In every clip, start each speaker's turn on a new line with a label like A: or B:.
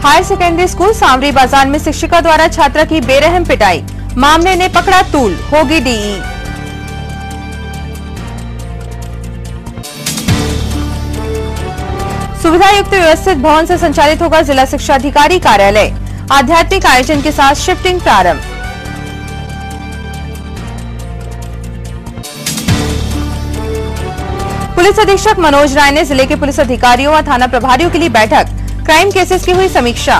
A: Higher secondary school सांवरी बाजार में शिक्षिका द्वारा छात्रा की बेरहम पिटाई, मामले ने पकड़ा तूल, होगी डीई। सुविधा युक्त व्यवस्थित भवन से संचालित होगा जिला शिक्षा अधिकारी कार्यालय, आध्यात्मिक आयोजन के साथ शिफ्टिंग प्रारंभ। पुलिस अधीक्षक मनोज राय ने जिले के पुलिस अधिकारियों व थाना प्रभारियों के लिए बैठक, क्राइम केसेस की हुई समीक्षा।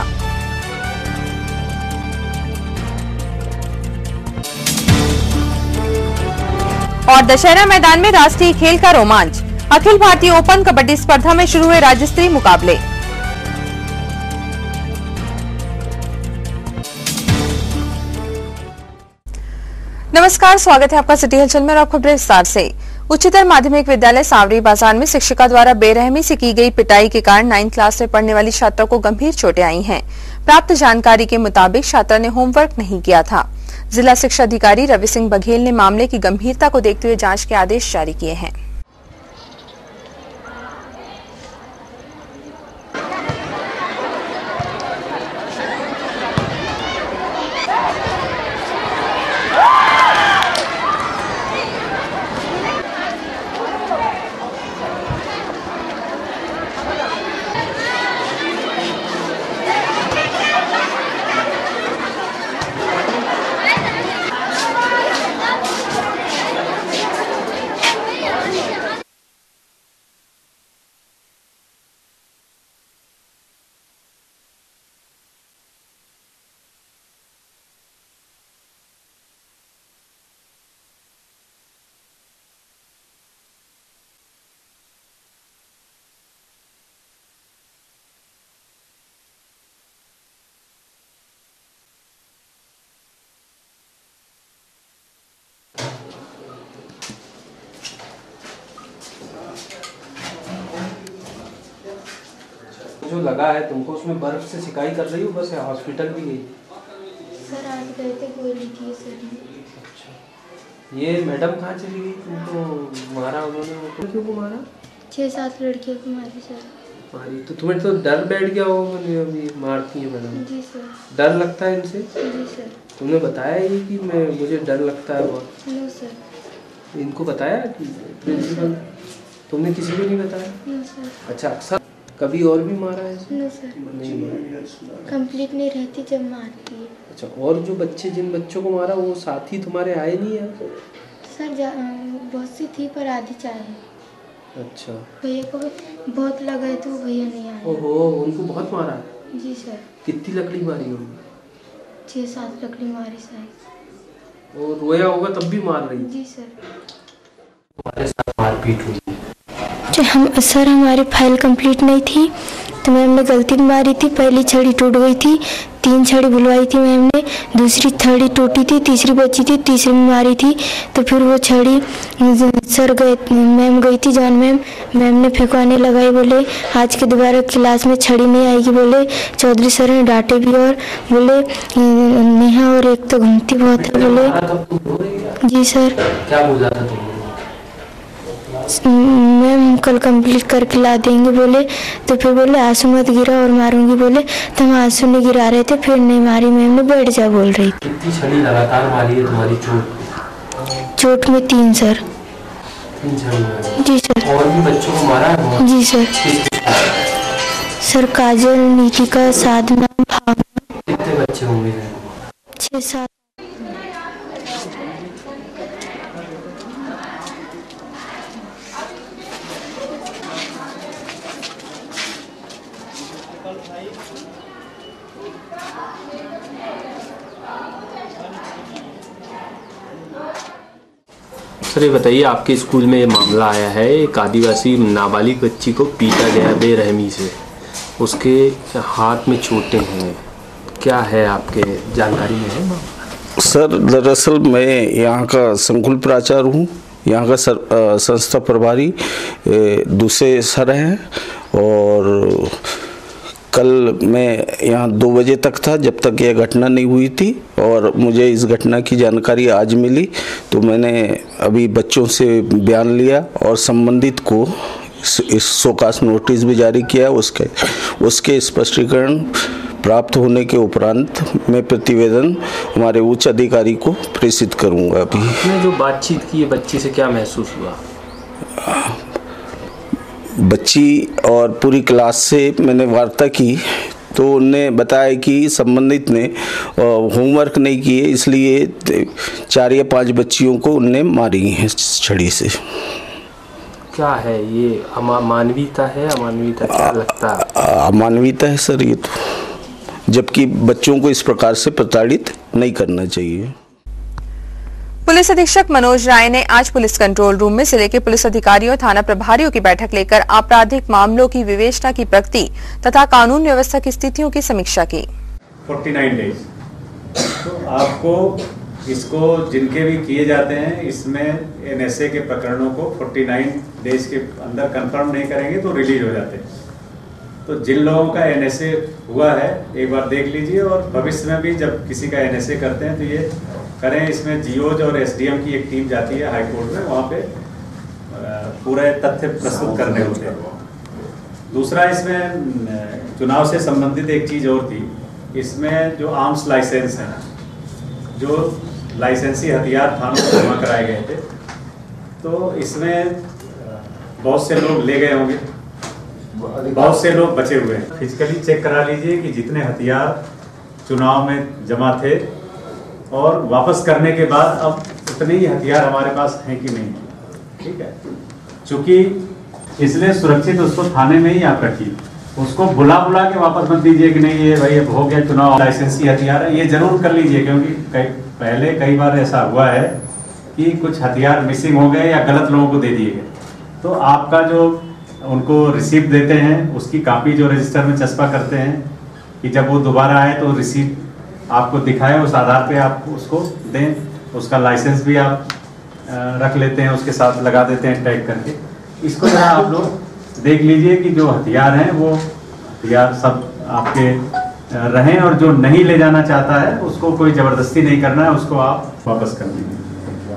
A: और दशहरा मैदान में राष्ट्रीय खेल का रोमांच, अखिल भारतीय ओपन कबड्डी स्पर्धा में शुरू हुए राज्य स्तरीय मुकाबले। नमस्कार, स्वागत है आपका सिटी हलचल में और आपको विस्तार से। उच्चतर माध्यमिक विद्यालय सांवरी बाजार में शिक्षिका द्वारा बेरहमी से की गई पिटाई के कारण 9th क्लास में पढ़ने वाली छात्रा को गंभीर चोटें आई हैं। प्राप्त जानकारी के मुताबिक छात्रा ने होमवर्क नहीं किया था। जिला शिक्षा अधिकारी रवि सिंह बघेल ने मामले की गंभीरता को देखते हुए जांच के आदेश जारी किए हैं।
B: जो लगा है तुमको, उसमें बर्फ से सिकाई कर रही हो, बस हॉस्पिटल भी गई?
C: सर आज गए थे, गोली थी सर।
B: अच्छा, ये मैडम कहाँ चली गई? तुमको मारा उन्होंने? लड़कियों को मारा?
C: 6-7 लड़कियों को मारी सर।
B: मारी तो तुम्हें तो डर बैठ गया होगा, अभी मारती है मैडम?
C: जी सर।
B: डर लगता है इनसे?
C: जी सर।
B: तुमने बताया ये कि मुझे डर लगता है बहुत?
C: No sir.
B: इनको बताया कि प्रिंसिपल? तुमने किसी को नहीं बताया?
C: No sir.
B: अच्छा, अक्सर कभी और भी मारा है?
C: No sir.
B: नहीं मारा।
C: कंप्लीट नहीं रहती जब मारती है।
B: अच्छा, और जो बच्चे, जिन बच्चों को मारा, वो साथी तुम्हारे आए नहीं है?
C: सर बहुत सी थी पर आधी चाहे।
B: अच्छा,
C: भैया को भी बहुत लगा तो भैया नहीं आए।
B: ओहो, उनको बहुत मारा है?
C: जी सर।
B: कितनी लकड़ी मारी होगी?
C: 6-7 लकड़ी मारी शायद।
B: वो रोया होगा तब भी मार रही?
C: जी सर।
B: तुम्हारे साथ मारपीट हुई?
C: सर हमारी फाइल कंप्लीट नहीं थी तो मैम ने गलती मारी थी। पहली छड़ी टूट गई थी, 3 छड़ी बुलवाई थी मैम ने, दूसरी छड़ी टूटी थी, तीसरी बची थी, तीसरी में मारी थी। तो फिर वो छड़ी सर गए, मैम गई थी जॉन मैम ने फेंकवाने लगाई, बोले आज के दोबारा क्लास में छड़ी नहीं आएगी। बोले चौधरी सर ने डांटे भी और बोले नेहा और एक तो घूमती बहुत है। बोले जी सर।
B: क्या बोला था तुमने?
C: मैम कल कंप्लीट करके ला देंगे बोले। तो फिर बोले आंसू मत गिरा और मारूंगी बोले, तो हम आंसू नहीं गिरा रहे थे, फिर नहीं मारी मैम ने, बैठ जा बोल रही थी।
B: कितनी छड़ी लगातार मारी है तुम्हारी?
C: चोट में 3 सर।
B: 3 छड़ी मारी?
C: जी सर।
B: और भी बच्चों को मारा है?
C: जी सर। सर काजल, नीतिका, साधना, भावना।
B: कितने बच्चे होंगे?
C: 6-7।
B: सर ये बताइए, आपके स्कूल में ये मामला आया है, एक आदिवासी नाबालिग बच्ची को पीटा गया बेरहमी से, उसके हाथ में चोटें हैं, क्या है आपके जानकारी में है?
D: सर दरअसल मैं यहाँ का संकुल प्राचार्य हूँ, यहाँ का संस्था प्रभारी दूसरे सर हैं, और कल मैं यहाँ 2 बजे तक था जब तक यह घटना नहीं हुई थी, और मुझे इस घटना की जानकारी आज मिली तो मैंने अभी बच्चों से बयान लिया और संबंधित को इस शोकास नोटिस भी जारी किया। उसके स्पष्टीकरण प्राप्त होने के उपरांत मैं प्रतिवेदन हमारे उच्च अधिकारी को प्रेषित करूंगा। अभी
B: आपने जो बातचीत की है बच्ची से, क्या महसूस हुआ?
D: बच्ची और पूरी क्लास से मैंने वार्ता की तो उनने बताया कि संबंधित ने होमवर्क नहीं किए, इसलिए 4 या 5 बच्चियों को उनने मारी है छड़ी से।
B: क्या है ये, अमानवीयता है? अमानवीयता क्या लगता है?
D: अमानवीयता है सर ये तो, जबकि बच्चों को इस प्रकार से प्रताड़ित नहीं करना चाहिए।
A: पुलिस अधीक्षक मनोज राय ने आज पुलिस कंट्रोल रूम में जिले के पुलिस अधिकारियों, थाना प्रभारियों की बैठक लेकर आपराधिक मामलों की विवेचना की प्रगति तथा कानून व्यवस्था की स्थितियों की समीक्षा की।
E: 49 डेज तो आपको इसको जिनके भी किए जाते हैं इसमें एनएसए के प्रकरणों को 49 डेज के अंदर कंफर्म नहीं करेंगे तो रिलीज हो जाते हैं। तो जिन लोगों का एनएसए हुआ है एक बार देख लीजिए, और भविष्य में भी जब किसी का एनएसए करते हैं तो ये करें। इसमें जीओज और एसडीएम की एक टीम जाती है हाई कोर्ट में, वहाँ पे पूरे तथ्य प्रस्तुत करने होते हैं। दूसरा, इसमें चुनाव से संबंधित एक चीज़ और थी, इसमें जो आर्म्स लाइसेंस हैं, जो लाइसेंसी हथियार थानों को जमा कराए गए थे, तो इसमें बहुत से लोग ले गए होंगे, बहुत से लोग बचे हुए हैं। फिजिकली चेक करा लीजिए कि जितने हथियार चुनाव में जमा थे और वापस करने के बाद अब उतने ही हथियार हमारे पास हैं कि नहीं, ठीक है। चूंकि इसलिए सुरक्षित उसको थाने में ही आप रखिए, उसको बुला के वापस मत दीजिए कि नहीं ये भाई अब हो गया चुनाव, लाइसेंसी हथियार है। ये जरूर कर लीजिए, क्योंकि पहले कई बार ऐसा हुआ है कि कुछ हथियार मिसिंग हो गए या गलत लोगों को दे दिए गए। तो आपका जो उनको रिसीप्ट देते हैं उसकी कॉपी जो रजिस्टर में चस्पा करते हैं कि जब वो दोबारा आए तो रिसीप्ट आपको दिखाए, उस आधार पे आप उसको दें। उसका लाइसेंस भी आप रख लेते हैं, उसके साथ लगा देते हैं टैग करके। इसको जरा आप लोग देख लीजिए कि जो हथियार हैं वो हथियार सब आपके रहें, और जो नहीं ले जाना चाहता है उसको कोई ज़बरदस्ती नहीं करना है, उसको आप वापस कर दीजिए।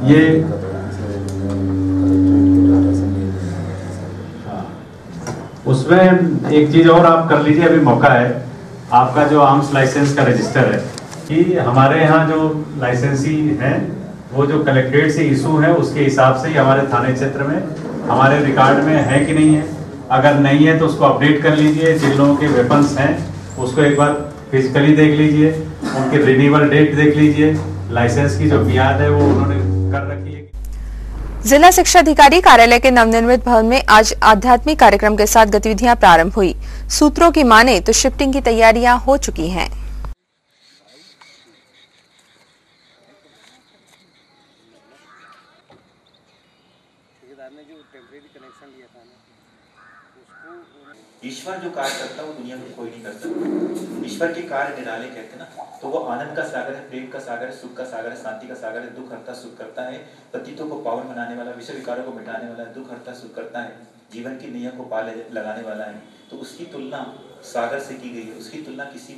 E: ये उसमें एक चीज़ और आप कर लीजिए, अभी मौका है, आपका जो आर्म्स लाइसेंस का रजिस्टर है कि हमारे यहाँ जो लाइसेंसी हैं वो जो कलेक्ट्रेट से इशू है उसके हिसाब से ही हमारे थाने क्षेत्र में हमारे रिकॉर्ड में है कि नहीं है। अगर नहीं है तो उसको अपडेट कर लीजिए। जिन लोगों के वेपन्स हैं उसको एक बार फिजिकली देख लीजिए, उनकी रिन्यूअल डेट देख लीजिए, लाइसेंस की जो मियाद है वो उन्होंने कर रखी है।
A: जिला शिक्षा अधिकारी कार्यालय के नवनिर्मित भवन में आज आध्यात्मिक कार्यक्रम के साथ गतिविधियां प्रारंभ हुई। सूत्रों की माने तो शिफ्टिंग की तैयारियां हो चुकी हैं।
F: ईश्वर जो कार्य करता है वो दुनिया में कोई नहीं कर सकता। ईश्वर के कार्य निराले कहते हैं ना, तो वो आनंद का सागर है, प्रेम का सागर है, सुख का सागर है, शांति का सागर है, दुख हरता सुख करता है, पतितों को पावन बनाने वाला, विषय विकारों को मिटाने वाला है, दुख हरता सुख करता है, जीवन की नैया को पार लगाने वाला है। तो उसकी तुलना सागर से की गई है, उसकी तुलना किसी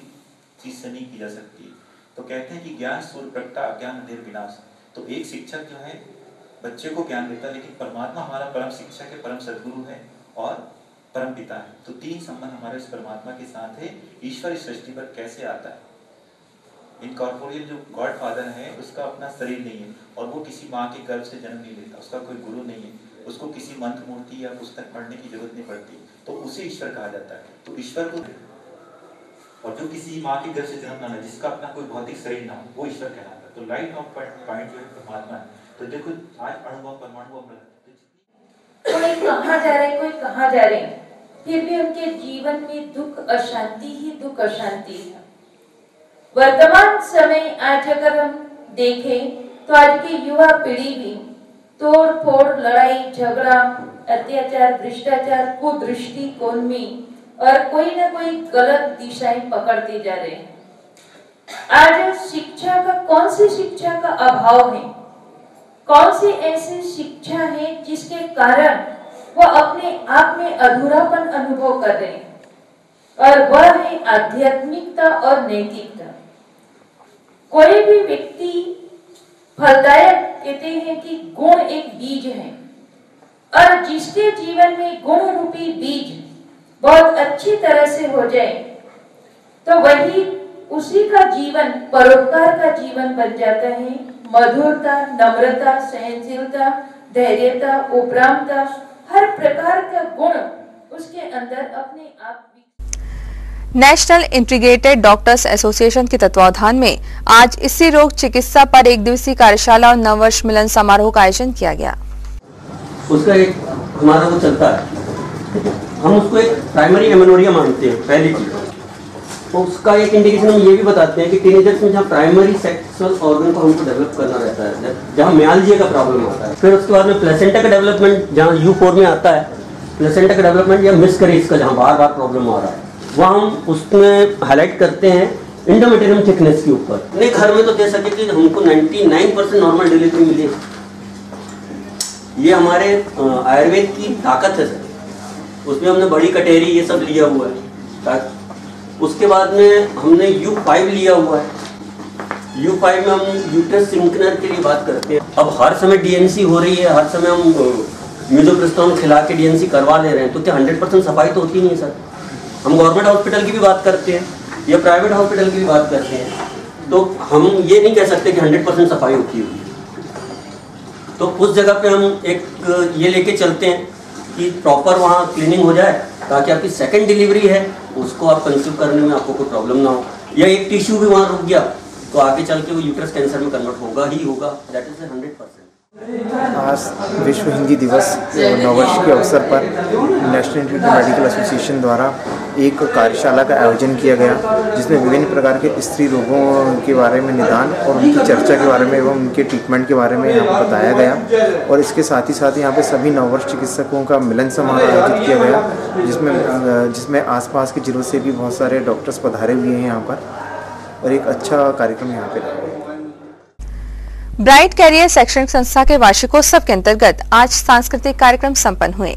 F: चीज से नहीं की जा सकती। तो कहते हैं कि ज्ञान सूर्य प्रगटा, अज्ञान अंधेर विनाश। तो एक शिक्षक जो है बच्चे को ज्ञान देता है, लेकिन परमात्मा हमारा परम शिक्षक है, परम सदगुरु है और परम पिता है। तो 3 संबंध हमारे उस परमात्मा के साथ है। ईश्वर इस सृष्टि पर कैसे आता है? इनकॉर्पोरियल जो गॉड फादर है उसका अपना शरीर नहीं है, और वो किसी माँ के गर्भ से जन्म नहीं लेता, उसका कोई गुरु नहीं है, उसको किसी मंत्र मूर्ति या पुस्तक पढ़ने की जरूरत नहीं पड़ती, तो उसे ईश्वर कहा जाता है। तो ईश्वर को, और जो किसी माँ के गर्भ से जन्म ना ले, जिसका अपना कोई भौतिक शरीर ना हो, वो ईश्वर कहलाता है। तो लाइट ऑफ पॉइंट जो है परमात्मा है। तो देखो आज अणु परमाणु
G: कोई कहाँ जा रहे हैं, कोई कहाँ जा रहे हैं, फिर भी उनके जीवन में दुख अशांति ही दुख अशांति है। वर्तमान समय आज अगर हम देखें तो आज की युवा पीढ़ी भी तोड़ फोड़, लड़ाई झगड़ा, अत्याचार, भ्रष्टाचार, कुदृष्टिकोण में और कोई ना कोई गलत दिशाएं पकड़ते जा रहे हैं। आज शिक्षा का, कौन सी शिक्षा का अभाव है, कौन सी ऐसी शिक्षा है जिसके कारण वो अपने आप में अधूरापन अनुभव कर रहे हैं, और वह है आध्यात्मिकता और नैतिकता। कोई भी व्यक्ति फलदायक, कहते हैं कि गुण एक बीज है, और जिसके जीवन में गुण रूपी बीज बहुत अच्छी तरह से हो जाए तो वही उसी का जीवन परोपकार का जीवन बन जाता है। मधुरता, नम्रता, सहनशीलता, धैर्यता, उपरामता, हर प्रकार का गुण उसके अंदर अपने आप।
A: नेशनल इंटीग्रेटेड डॉक्टर्स एसोसिएशन के तत्वावधान में आज स्त्री रोग चिकित्सा पर एक दिवसीय कार्यशाला और नववर्ष मिलन समारोह का आयोजन किया गया।
H: उसका एक हमारा वो चलता है, हम उसको एक प्राइमरी एमेनोरिया मानते हैं पहली चीज। तो उसका एक इंडिकेशन हम ये भी बताते हैं कि टीनेजर्स में जहाँ प्राइमरी सेक्सुअल ऑर्गन को हमको डेवलप करना रहता है, जहाँ म्याल्जिया का प्रॉब्लम आता है, फिर उसके बाद में प्लेसेंटा का डेवलपमेंट जहाँ U4 में आता है, प्लेसेंटा का डेवलपमेंट या मिसकैरेज का जहाँ बार बार प्रॉब्लम आ रहा है, वहाँ हम उसमें हाईलाइट करते हैं इंडोमेट्रियम थिकनेस के ऊपर। अपने घर में तो दे सके कि हमको 99% नॉर्मल डिलीवरी मिले, ये हमारे आयुर्वेद की ताकत है सर। उसमें हमने बड़ी कटेरी ये सब लिया हुआ है। उसके बाद में हमने U5 लिया हुआ है। U5 में हम यूट्रस सिंकनर के लिए बात करते हैं। अब हर समय DNC हो रही है, हर समय हम मिज़ोप्रेस्टोन खिला के DNC करवा ले रहे हैं, तो क्या 100% सफाई तो होती नहीं है सर। हम गवर्नमेंट हॉस्पिटल की भी बात करते हैं या प्राइवेट हॉस्पिटल की भी बात करते हैं, तो हम ये नहीं कह सकते कि 100% सफाई होती होगी। तो उस जगह पे हम एक ये लेके चलते हैं कि प्रॉपर वहाँ क्लीनिंग हो जाए, ताकि आपकी सेकंड डिलीवरी है उसको आप कंसीव करने में आपको कोई प्रॉब्लम ना हो, या एक टिश्यू भी वहाँ रुक गया तो आगे चल के वो यूट्रस कैंसर में कन्वर्ट होगा ही होगा। That is 100%।
I: आज विश्व हिंदी दिवस नववर्ष के अवसर पर नेशनल इंटीग्रेटेड मेडिकल एसोसिएशन द्वारा एक कार्यशाला का आयोजन किया गया, जिसमें विभिन्न प्रकार के स्त्री रोगों के बारे में निदान और उनकी चर्चा के बारे में एवं उनके ट्रीटमेंट के बारे में यहाँ पर बताया गया। और इसके साथ ही यहाँ पे सभी नववर्ष चिकित्सकों का मिलन समारोह आयोजित किया गया, जिसमें आसपास के जिलों से भी बहुत सारे डॉक्टर्स पधारे हुए हैं यहाँ पर, और एक अच्छा कार्यक्रम यहाँ पे।
A: ब्राइट कैरियर शैक्षणिक संस्था के वार्षिकोत्सव के अंतर्गत आज सांस्कृतिक कार्यक्रम संपन्न हुए।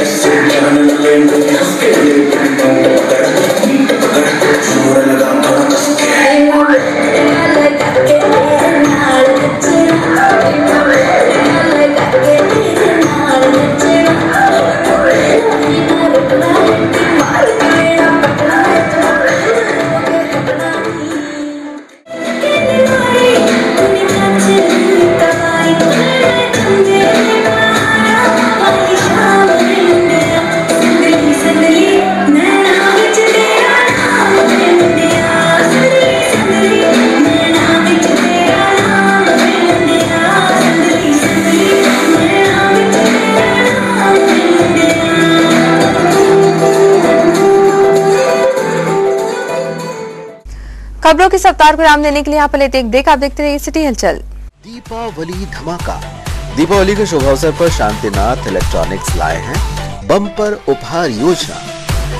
J: Yes.
A: खबरों की रफ्तार को आराम देने के लिए यहाँ पर लेते एक देख, आप देखते रहिए सिटी हलचल।
J: दीपावली धमाका। दीपावली के शुभ अवसर पर शांतिनाथ इलेक्ट्रॉनिक्स लाए हैं बम्पर उपहार योजना।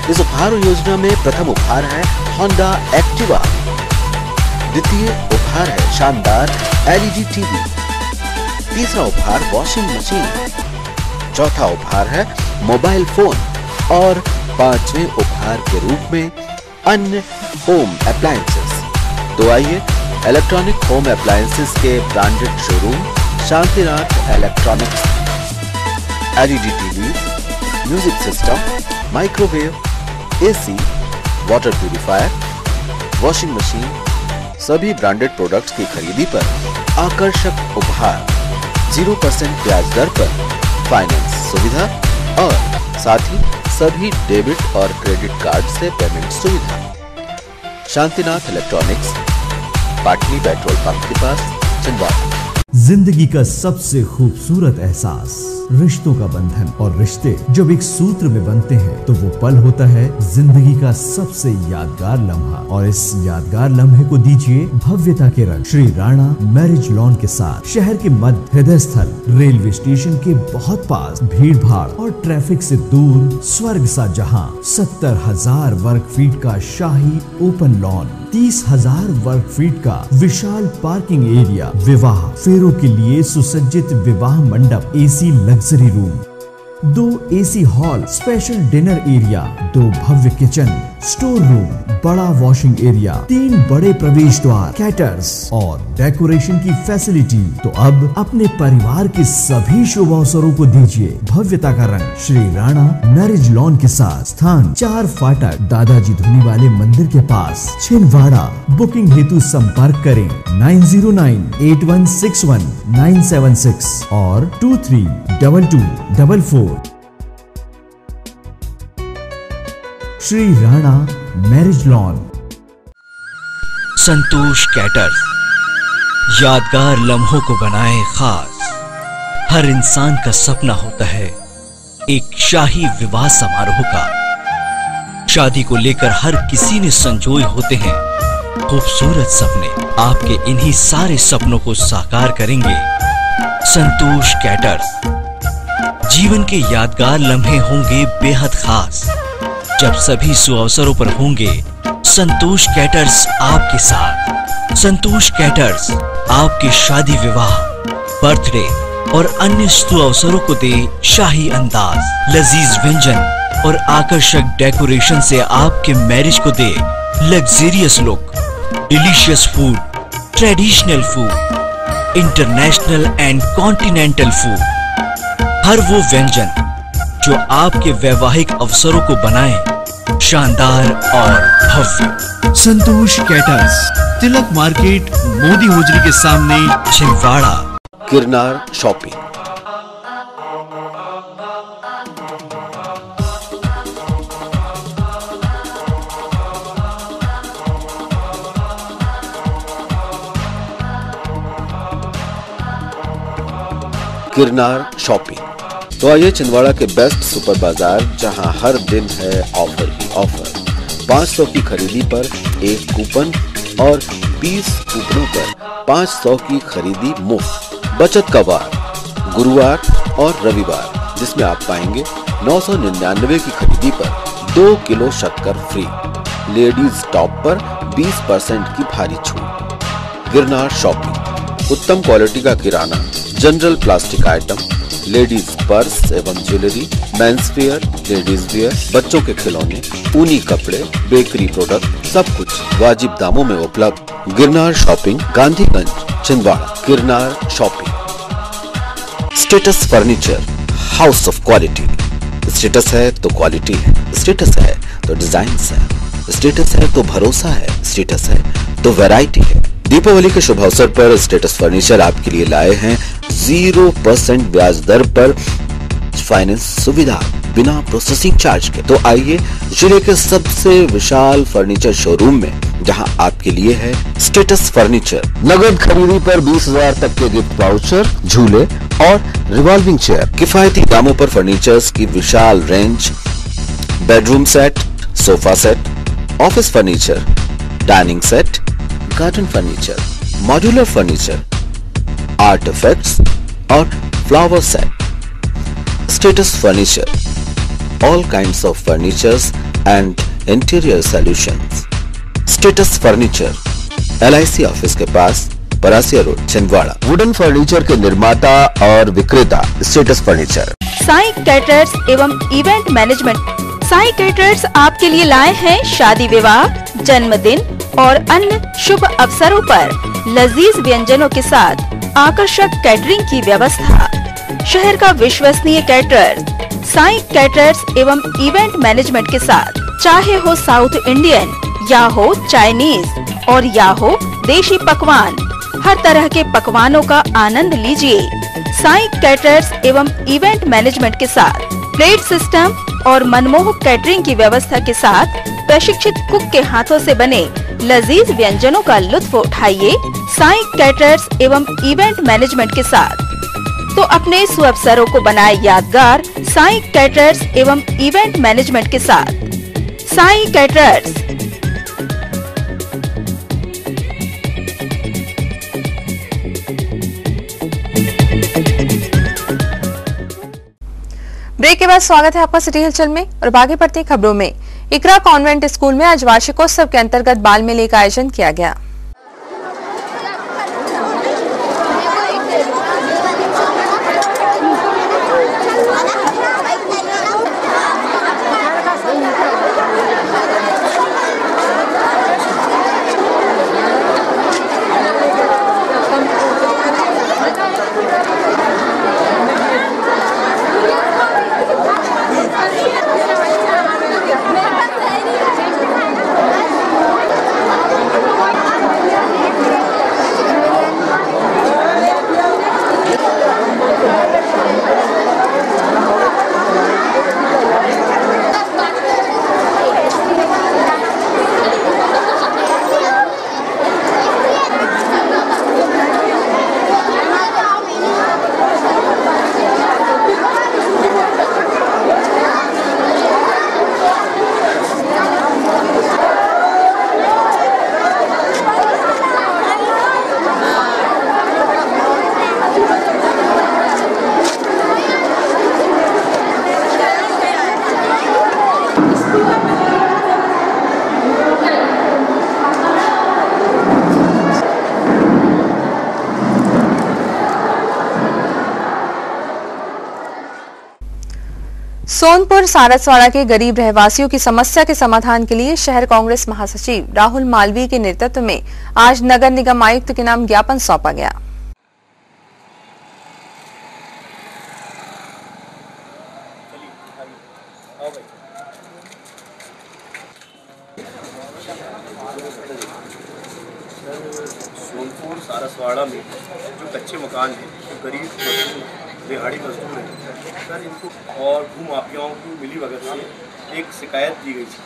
J: इस उपहार योजना में प्रथम उपहार है होंडा एक्टिवा, द्वितीय उपहार है शानदार एलईडी टीवी, तीसरा उपहार वॉशिंग मशीन, चौथा उपहार है मोबाइल फोन और पांचवें उपहार के रूप में अन्य होम अप्लायंसेस। तो आइए इलेक्ट्रॉनिक होम अप्लायंसेस के branded showroom Shantinath electronics LED TV, music system, microwave, AC, water purifier, washing machine, सभी ब्रांडेड प्रोडक्ट्स की खरीदी पर आकर्षक उपहार, 0% ब्याज दर पर फाइनेंस सुविधा और साथ ही सभी डेबिट और क्रेडिट कार्ड से पेमेंट सुविधा। शांतिनाथ इलेक्ट्रॉनिक्स, पाटली पेट्रोल पंप के पास, छिंदवाड़ा।
K: जिंदगी का सबसे खूबसूरत एहसास रिश्तों का बंधन, और रिश्ते जब एक सूत्र में बनते हैं तो वो पल होता है जिंदगी का सबसे यादगार लम्हा। और इस यादगार लम्हे को दीजिए भव्यता के रंग श्री राणा मैरिज लॉन के साथ। शहर के मध्य हृदय स्थल, रेलवे स्टेशन के बहुत पास, भीड़ भाड़ और ट्रैफिक से दूर, स्वर्ग सा जहां। 70,000 वर्ग फीट का शाही ओपन लॉन, 30,000 वर्ग फीट का विशाल पार्किंग एरिया, विवाह फेरों के लिए सुसज्जित विवाह मंडप, AC luxury room, 2 AC hall, special dinner area, 2 भव्य किचन, स्टोर रूम, बड़ा वॉशिंग एरिया, 3 बड़े प्रवेश द्वार, कैटर्स और डेकोरेशन की फैसिलिटी। तो अब अपने परिवार के सभी शुभ अवसरों को दीजिए भव्यता का रंग श्री राणा मैरिज लॉन के साथ। स्थान 4 फाटक दादाजी धुनी वाले मंदिर के पास, छिंदवाड़ा। बुकिंग हेतु संपर्क करें 9098161976 और 232244। Shri Rana marriage lawn.
L: Santosh caterers यादगार लम्हों को बनाए खास। हर इंसान का सपना होता है एक शाही विवाह समारोह का। शादी को लेकर हर किसी ने संजोए होते हैं खूबसूरत सपने। आपके इन्हीं सारे सपनों को साकार करेंगे संतोष कैटर्स। जीवन के यादगार लम्हे होंगे बेहद खास। जब सभी सुअवसरों पर होंगे संतोष कैटर्स आपके साथ। संतोष कैटर्स आपके शादी विवाह, बर्थडे और अन्य सुअवसरों को दे शाही अंदाज। लजीज व्यंजन और आकर्षक डेकोरेशन से आपके मैरिज को दे luxurious look. Delicious food, traditional food, international and continental food, हर वो व्यंजन जो आपके वैवाहिक अवसरों को बनाएं शानदार और भव्य।
K: संतोष कैटर्स, तिलक मार्केट, मोदी होजरी के सामने, छिंदवाड़ा।
J: गिरनार शॉपिंग। गिरनार शॉपिंग। तो आइए छिंदवाड़ा के बेस्ट सुपर बाजार, जहां हर दिन है ऑफर ही ऑफर। 500 की खरीदी पर 1 कूपन और 20 कूपनों पर 500 की खरीदी मुफ्त। बचत का वार गुरुवार और रविवार, जिसमें आप पाएंगे 999 की खरीदी पर 2 किलो शक्कर फ्री। लेडीज टॉप पर 20% की भारी छूट। गिरनार शॉपिंग। उत्तम क्वालिटी का किराना, general plastic item, ladies purse एवं jewellery, men's wear, ladies wear, बच्चों के खिलौने, ऊनी कपड़े, बेकरी प्रोडक्ट, सब कुछ वाजिब दामों में उपलब्ध। Girnar shopping, Gandhiganj, Chhindwara. Girnar shopping. Status furniture, house of quality. Status है तो क्वालिटी है, स्टेटस है तो डिजाइन है, स्टेटस है तो भरोसा है, स्टेटस है तो वैरायटी है। दीपावली के शुभ अवसर पर स्टेटस फर्नीचर आपके लिए लाए हैं 0% ब्याज दर पर फाइनेंस सुविधा बिना प्रोसेसिंग चार्ज के। तो आइए जिले के सबसे विशाल फर्नीचर शोरूम में, जहां आपके लिए है स्टेटस फर्नीचर। नगद खरीदी पर 20,000 तक के गिफ्ट वाउचर, झूले और रिवॉल्विंग चेयर। किफायती दामों पर फर्नीचर्स की विशाल range, bedroom set, sofa set, office furniture, dining set, carton furniture, modular furniture, art effects और flower set, status furniture, all kinds of furnitures and interior solutions. Status furniture, LIC office के पास, Parasia road, Chhindwara. Wooden furniture के निर्माता और विक्रेता status furniture.
M: Sai caterers एवं event management. Sai caterers आपके लिए लाए हैं शादी विवाह, जन्मदिन और अन्य शुभ अवसरों पर लजीज व्यंजनों के साथ आकर्षक कैटरिंग की व्यवस्था। शहर का विश्वसनीय कैटरर साई कैटरर्स एवं इवेंट मैनेजमेंट के साथ, चाहे हो साउथ इंडियन या हो चाइनीज और या हो देशी पकवान, हर तरह के पकवानों का आनंद लीजिए। साई कैटरर्स एवं इवेंट मैनेजमेंट के साथ प्लेट सिस्टम और मनमोहक कैटरिंग की व्यवस्था के साथ प्रशिक्षित कुक के हाथों से बने लजीज व्यंजनों का लुत्फ उठाइए। साई कैटरर्स एवं इवेंट मैनेजमेंट के साथ तो अपने सुअवसरों को बनाए यादगार। साई कैटरर्स एवं इवेंट मैनेजमेंट के साथ साई कैटरर्स।
A: ब्रेक के बाद स्वागत है आपका सिटी हलचल में और आगे बढ़ती खबरों में। इकरा कॉन्वेंट स्कूल में आज वार्षिकोत्सव के अंतर्गत बाल मेले का आयोजन किया गया। सोनपुर सारसवाड़ा के गरीब रहवासियों की समस्या के समाधान के लिए शहर कांग्रेस महासचिव राहुल मालवीय के नेतृत्व में आज नगर निगम आयुक्त के नाम ज्ञापन सौंपा गया।
N: सोनपुर सारसवाड़ा में जो कच्चे मकान हैं, जो गरीब मजदूर दिहाड़ी मजदूर हैं सर, इनको और भूमाफियाओं की मिली भगत से एक शिकायत दी गई थी।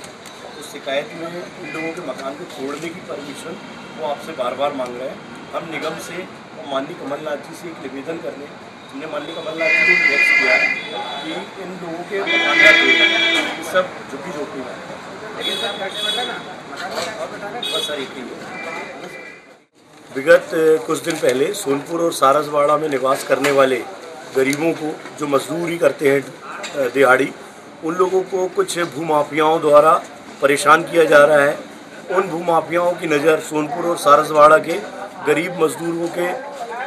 N: उस शिकायत में इन लोगों के मकान को तोड़ने की परमिशन वो आपसे बार बार मांग रहे हैं। हम निगम से माननीय कमलनाथ जी से एक निवेदन करने, हमने माननीय कमलनाथ जी को व्यक्त किया है कि इन लोगों के मकान का ये सब झुकी झोंपड़ी में बस सर एक ही है। विगत कुछ दिन पहले सोनपुर और सारसवाड़ा में निवास करने वाले गरीबों को जो मजदूरी करते हैं दिहाड़ी, उन लोगों को कुछ भूमाफियाओं द्वारा परेशान किया जा रहा है। उन भूमाफियाओं की नज़र सोनपुर और सारसवाड़ा के गरीब मजदूरों के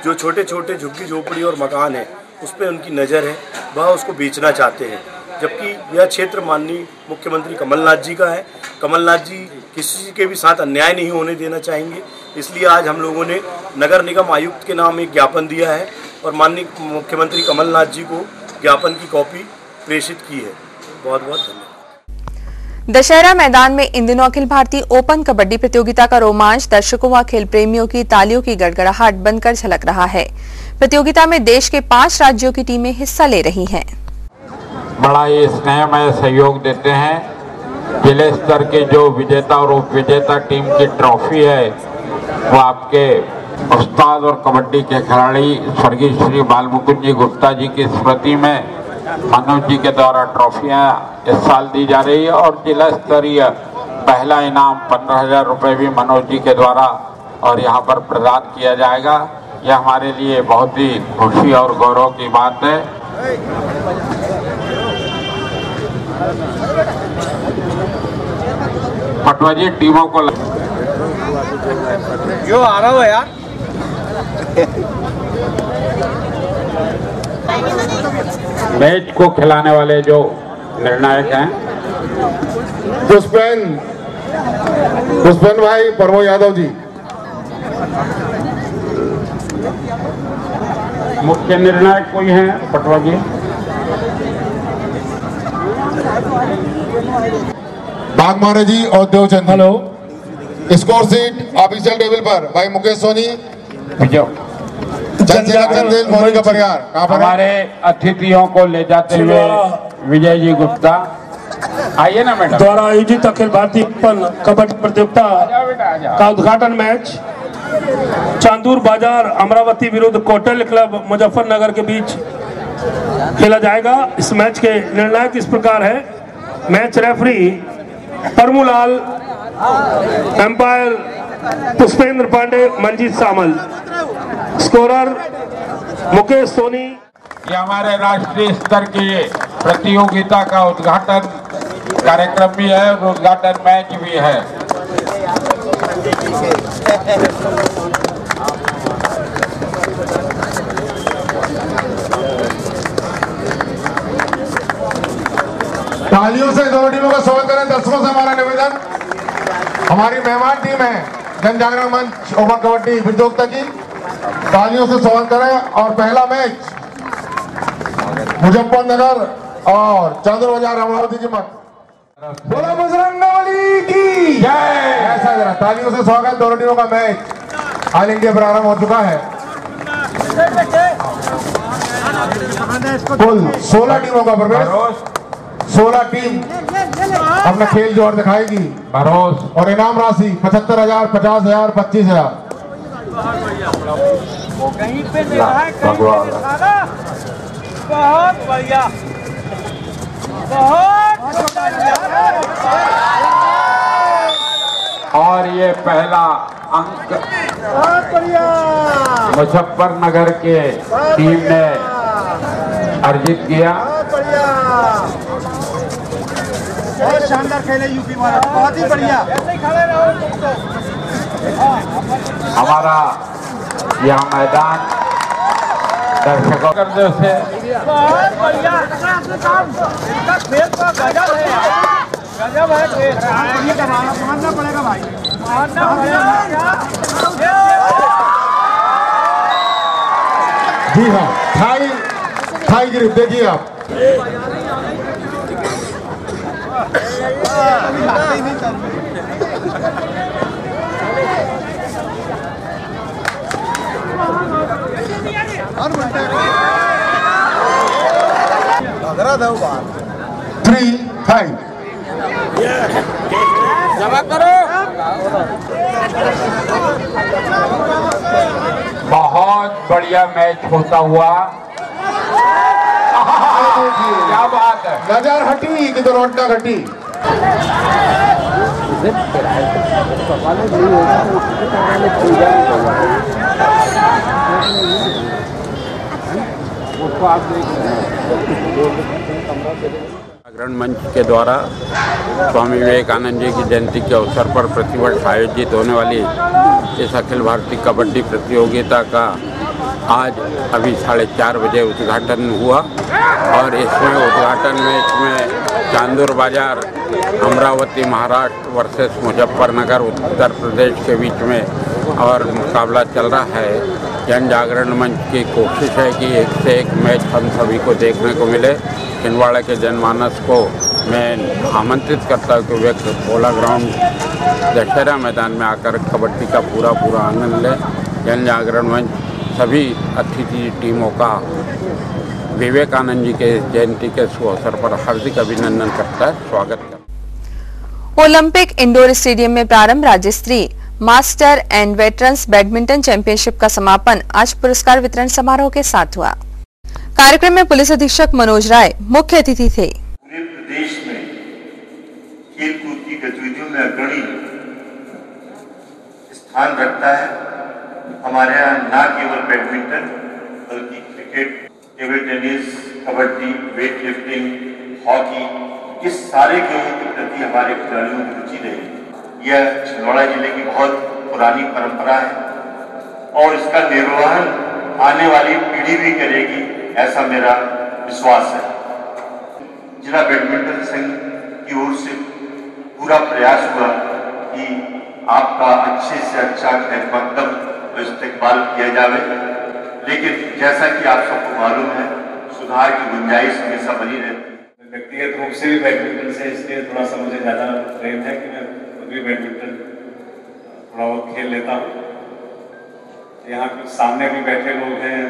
N: जो छोटे छोटे झुग्गी झोपड़ी और मकान हैं उस पर उनकी नज़र है, वह उसको बेचना चाहते हैं। जबकि यह क्षेत्र माननीय मुख्यमंत्री कमलनाथ जी का है। कमलनाथ जी किसी के भी साथ अन्याय नहीं होने देना चाहेंगे, इसलिए आज हम लोगों ने नगर निगम आयुक्त के नाम एक ज्ञापन दिया है और माननीय मुख्यमंत्री कमलनाथ जी को ज्ञापन की कॉपी प्रेषित की है। बहुत बहुत धन्यवाद।
A: दशहरा मैदान में इन दिनों अखिल भारतीय ओपन कबड्डी प्रतियोगिता का रोमांच दर्शकों व खेल प्रेमियों की तालियों की गड़गड़ाहट बनकर झलक रहा है। प्रतियोगिता में देश के 5 राज्यों की टीमें हिस्सा ले रही हैं।
O: बड़ा ये स्नेहमय सहयोग देते हैं। जिले स्तर के जो विजेता और उप विजेता टीम की ट्रॉफी है वो आपके उस्ताद और कबड्डी के खिलाड़ी स्वर्गीय श्री बालमुकुंद जी गुप्ता जी की स्मृति में मनोज जी के द्वारा ट्रॉफियां इस साल दी जा रही है और जिला स्तरीय पहला इनाम 15,000 रुपये भी मनोज जी के द्वारा और यहाँ पर प्रदान किया जाएगा। यह हमारे लिए बहुत ही खुशी और गौरव की बात है। पटवाजी टीमों को
P: जो आ रहा हो यार
O: मैच को खिलाने वाले जो निर्णायक हैं,
Q: पुष्पेन भाई प्रमोद यादव जी।
O: मुख्य निर्णायक कोई हैं पटवाजी?
Q: बागमारे जी और Devchand. Hello. Score seat official table पर भाई मुकेश सोनी, मोनी का परिवार।
O: हमारे अतिथियों को ले जाते हुए विजय जी गुप्ता, आइए ना मैडम।
R: द्वारा आयोजित अखिल भारतीय ओपन कबड्डी प्रतियोगिता का उद्घाटन मैच चांदूर बाजार अमरावती विरुद्ध कोटल क्लब मुजफ्फरनगर के बीच खेला जाएगा। इस मैच के निर्णायक इस प्रकार है। Match referee Parmulal, umpire Pushpendra Pandey, Manjeet Samal, scorer Mukesh Soni.
O: ये हमारे राष्ट्रीय स्तर की प्रतियोगिता का उद्घाटन कार्यक्रम भी है और उद्घाटन मैच भी है।
Q: तालियों से दोनों टीमों का स्वागत करें। दर्शकों से हमारा निवेदन, हमारी मेहमान टीम है जन जागरण मंच ओपन कबड्डी प्रतियोगिता की, तालियों से स्वागत करें। और पहला मैच मुजफ्फरनगर और चांदूर बाजार अमरावती की मत। बोलो बजरंगबली की जय। ऐसा जरा तालियों से स्वागत। दोनों टीमों का मैच ऑल इंडिया प्रारंभ हो चुका है। कुल 16 टीमों का प्रवेश, 16 टीम अपना खेल जोर दिखाएगी।
O: भरोस
Q: और इनाम राशि 75,000, 50,000, 25,000।
P: बहुत बढ़िया, बहुत
O: और ये पहला अंक मुजफ्फरनगर के टीम ने अर्जित किया।
P: बहुत शानदार खेले यूपी वाला, बहुत ही बढ़िया।
O: हमारा यह मैदान दर्शकों करने से
P: बहुत बढ़िया खेल का गजब है, गजब है खेल। मानना पड़ेगा भाई, मानना पड़ेगा।
Q: जी हाँ, थाई गिरिफ देखिए आप। थ्री थाई
P: जमा करो।
O: बहुत बढ़िया मैच होता हुआ। क्या बात है,
Q: नजर हटी कि तो लौटना घटी।
O: जागरण मंच के द्वारा स्वामी विवेकानंद जी की जयंती के अवसर पर प्रतिवर्ष आयोजित होने वाली इस अखिल भारतीय कबड्डी प्रतियोगिता का आज अभी 4:30 बजे उद्घाटन हुआ और इसमें उद्घाटन मैच में चांदूर बाजार अमरावती महाराष्ट्र वर्सेस मुजफ्फरनगर उत्तर प्रदेश के बीच में और मुकाबला चल रहा है। जन जागरण मंच की कोशिश है कि एक से एक मैच हम सभी को देखने को मिले। छिंदवाड़ा के जनमानस को मैं आमंत्रित करता हूँ कि वे पोला ग्राउंड दशहरा मैदान में आकर कबड्डी का पूरा आनंद लें। जन जागरण मंच सभी अतिथि टीमों का विवेकानंद जी के जयंती के शुभ अवसर पर हार्दिक अभिनंदन करता है, स्वागत करता है।
A: ओलंपिक इंडोर स्टेडियम में प्रारंभ राज्य स्तरीय master and veterans badminton championship का समापन आज पुरस्कार वितरण समारोह के साथ हुआ। कार्यक्रम में पुलिस अधीक्षक मनोज राय मुख्य अतिथि थे।
S: पूरे प्रदेश में खेल कूद की गतिविधियों में अग्रणी स्थान रखता है। हमारे यहाँ न केवल बैडमिंटन बल्कि cricket, table tennis, kabaddi, weight lifting, hockey, इस सारे खेलों के प्रति हमारे खिलाड़ियों की रुचि रही। यह छिंदवाड़ा जिले की बहुत पुरानी परंपरा है और इसका निर्वहन आने वाली पीढ़ी भी करेगी, ऐसा मेरा विश्वास है। जिला बैडमिंटन संघ की ओर से पूरा प्रयास हुआ कि आपका अच्छे से अच्छा खैरमकदम और इस्तेकबाल किया जाए, लेकिन जैसा कि आप सबको मालूम है, सुधार की गुंजाइश हमेशा बनी रहती है।
E: व्यक्तिगत रूप से भी बैडमिंटन से इसलिए थोड़ा सा मुझे ज़्यादा प्रेम है कि मैं खुद भी बैडमिंटन थोड़ा बहुत खेल लेता हूँ। यहाँ कुछ सामने भी बैठे लोग हैं,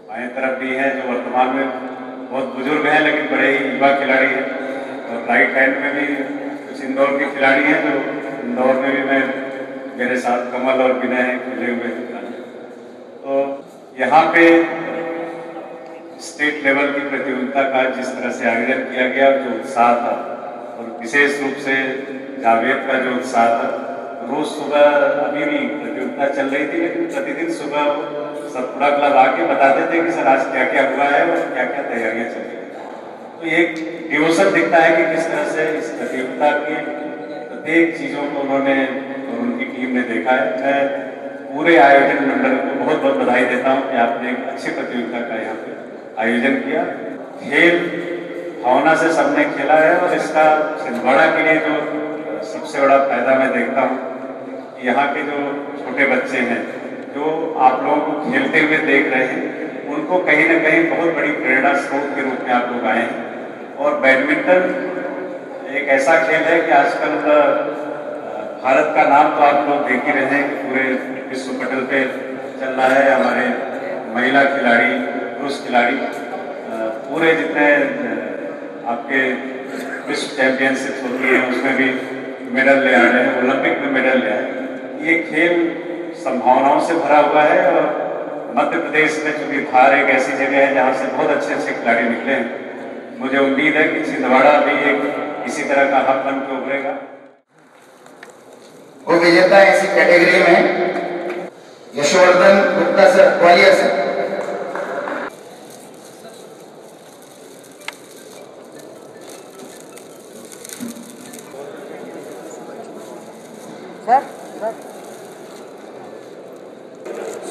E: बाएं तरफ भी हैं जो वर्तमान में बहुत बुजुर्ग हैं लेकिन बड़े ही युवा खिलाड़ी हैं, और राइट हैंड में भी कुछ इंदौर के खिलाड़ी हैं जो इंदौर में भी मेरे साथ कमल और विनय खेले हुए हैं। तो यहाँ पे स्टेट लेवल की प्रतियोगिता का जिस तरह से आयोजन किया गया, जो उत्साह था, और विशेष रूप से जावेद का जो उत्साह था, रोज सुबह अभी भी प्रतियोगिता चल रही थी लेकिन प्रतिदिन सुबह सतपुड़ा क्लब आके बताते थे कि सर आज क्या क्या हुआ है और क्या क्या तैयारियां चल रही है। तो एक डिवोशन दिखता है कि किस तरह से इस प्रतियोगिता की प्रत्येक चीज़ों को उन्होंने और उनकी टीम ने देखा है। मैं पूरे आयोजन मंडल को बहुत बहुत बधाई देता हूँ कि आपने एक अच्छी प्रतियोगिता का यहाँ पे आयोजन किया। खेल भावना से सबने खेला है और इसका छिंदवाड़ा के लिए जो सबसे बड़ा फायदा मैं देखता हूँ, यहाँ के जो छोटे बच्चे हैं जो आप लोगों को खेलते हुए देख रहे हैं, उनको कहीं ना कहीं बहुत बड़ी प्रेरणा स्रोत के रूप में आप लोग आए हैं। और बैडमिंटन एक ऐसा खेल है कि आजकल भारत का नाम तो आप लोग देख ही रहे हैं कि पूरे विश्व पटल पे चल रहा है। हमारे महिला खिलाड़ी, पुरुष खिलाड़ी, पूरे जितने आपके विश्व चैंपियनशिप होती है उसमें भी मेडल ले आ रहे हैं, ओलंपिक में मेडल ले आए। ये खेल संभावनाओं से भरा हुआ है और मध्य प्रदेश में चूंकि धार एक ऐसी जगह है जहाँ से बहुत अच्छे अच्छे खिलाड़ी निकले हैं। मुझे उम्मीद है कि छिंदवाड़ा भी एक इसी तरह का हब बन के उभरेगा।
P: वो विजेता है इसी कैटेगरी में यशवर्धन गुप्ता सर, ग्वालियर से।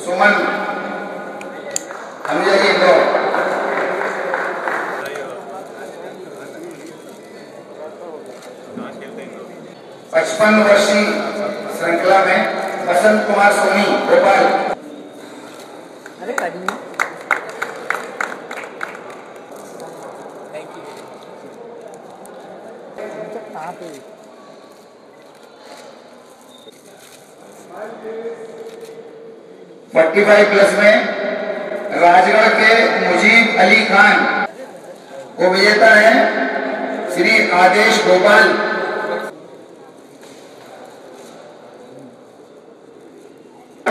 P: सुमन हम जाइए इंदौर। 55 वर्षीय श्रृंखला में बसंत कुमार सोनी, भोपाल। अरे 45 प्लस में राजगढ़ के मुजीब अली खान, वो विजेता है श्री आदेश गोपाल।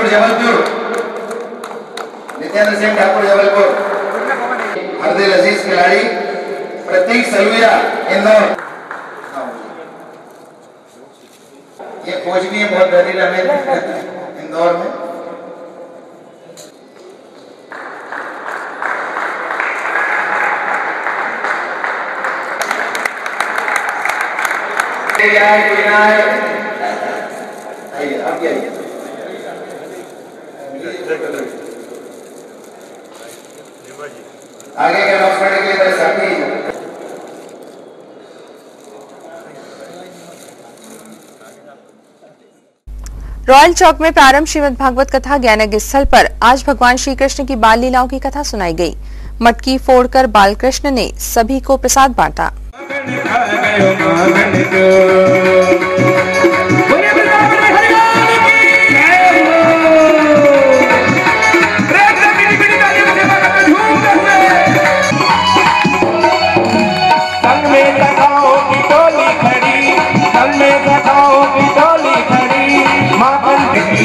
P: जबलपुर नित्यानंद सिंह ठाकुर, जबलपुर। हरदिल अजीज खिलाड़ी प्रतीक सलूया, इंदौर। ये खोज भी है बहुत बेहतरीन हमें इंदौर में। आगे के अनाउंसमेंट के लिए मेरे साथी
A: रॉयल चौक में प्रारंभ श्रीमद् भागवत कथा ज्ञानयज्ञ स्थल पर आज भगवान श्री कृष्ण की बाल लीलाओं की कथा सुनाई गई। मटकी फोड़कर बालकृष्ण ने सभी को प्रसाद बांटा।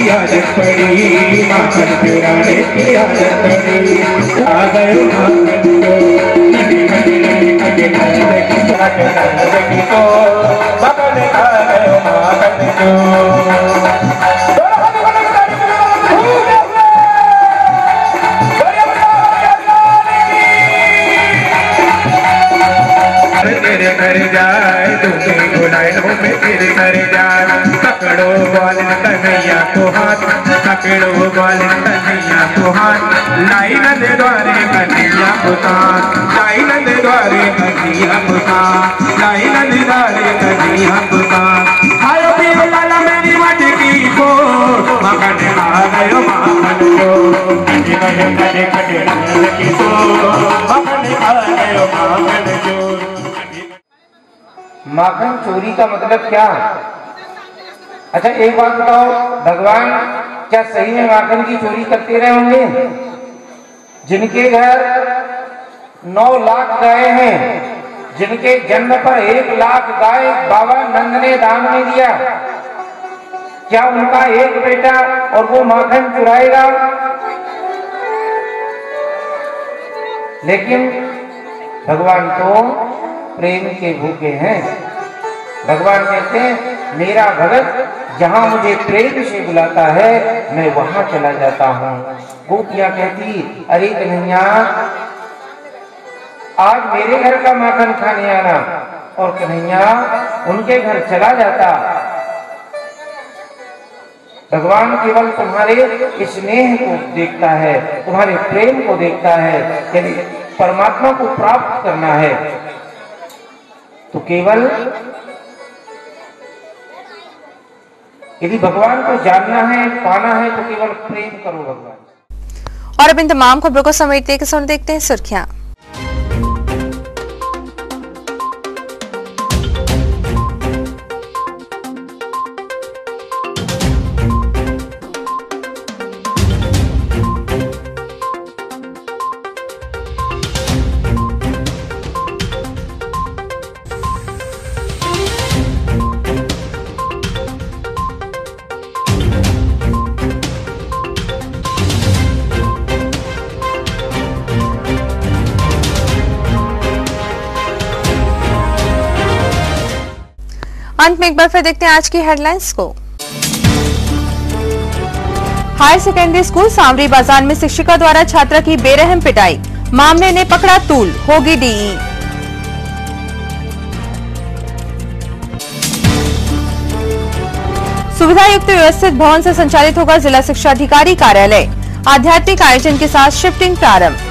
T: आदत पड़ी माखन चुराने की आदत पड़ी। आ गए माखन को नदी नदी आगे नदी की जाके नदी को बगल आ गए माखन को। फिर कर जाए तुम्हें लाइनों में फिर कर जाए। पकड़ो ग्वालिन कन्हैया को हाथ, पकड़ो ग्वालिन कन्हैया को हाथ, लाइन दे द्वारे कन्हैया को साथ, लाइन दे द्वारे कन्हैया को साथ, लाइन दे द्वारे कन्हैया को साथ। आयो पियो लाला मेरी मटकी को, मगन आ गयो माखन को, कटे गयो कटे कटे रंग की सो, मगन आ गयो माखन को।
P: माखन चोरी का मतलब क्या? अच्छा एक बात बताओ, भगवान क्या सही में माखन की चोरी करते रहे होंगे? जिनके घर 9 लाख गाय हैं, जिनके जन्म पर 1 लाख गाय बाबा नंद ने दान में दिया, क्या उनका एक बेटा और वो माखन चुराएगा? लेकिन भगवान तो प्रेम के भूखे हैं। भगवान कहते हैं मेरा भगत जहां मुझे प्रेम से बुलाता है मैं वहां चला जाता हूँ। गोपियां कहती अरे कन्हैया आज मेरे घर का माखन खाने आना, और कन्हैया उनके घर चला जाता। भगवान केवल तुम्हारे स्नेह को देखता है, तुम्हारे प्रेम को देखता है। यदि परमात्मा को प्राप्त करना है तो केवल, यदि भगवान को जानना है, पाना है तो केवल प्रेम करो भगवान।
A: और अब इन तमाम खबरों को समेटते देखते हैं सुर्खियां। अंत में एक बार फिर देखते हैं आज की हेडलाइंस को। हायर सेकेंडरी स्कूल सांवरी बाजार में शिक्षिका द्वारा छात्रा की बेरहम पिटाई, मामले ने पकड़ा तूल, होगी डीई। सुविधा युक्त व्यवस्थित भवन से संचालित होगा जिला शिक्षा अधिकारी कार्यालय, आध्यात्मिक आयोजन के साथ शिफ्टिंग प्रारंभ।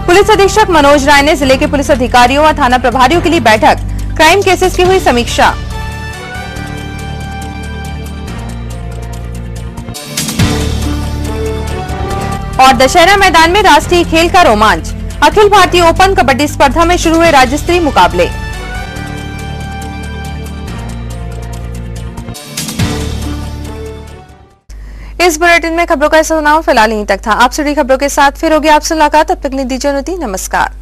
A: पुलिस अधीक्षक मनोज राय ने जिले के पुलिस अधिकारियों व थाना प्रभारियों के लिए बैठक, क्राइम केसेस की हुई समीक्षा। और दशहरा मैदान में राष्ट्रीय खेल का रोमांच, अखिल भारतीय ओपन कबड्डी स्पर्धा में शुरू हुए राज्य स्तरीय मुकाबले। इस बुलेटिन में खबरों का ऐसा सुनाओ फिलहाल यहीं तक था। आप सभी खबरों के साथ फिर होगी आपसे मुलाकात, तब तक के लिए दीजिए अनुमति, नमस्कार।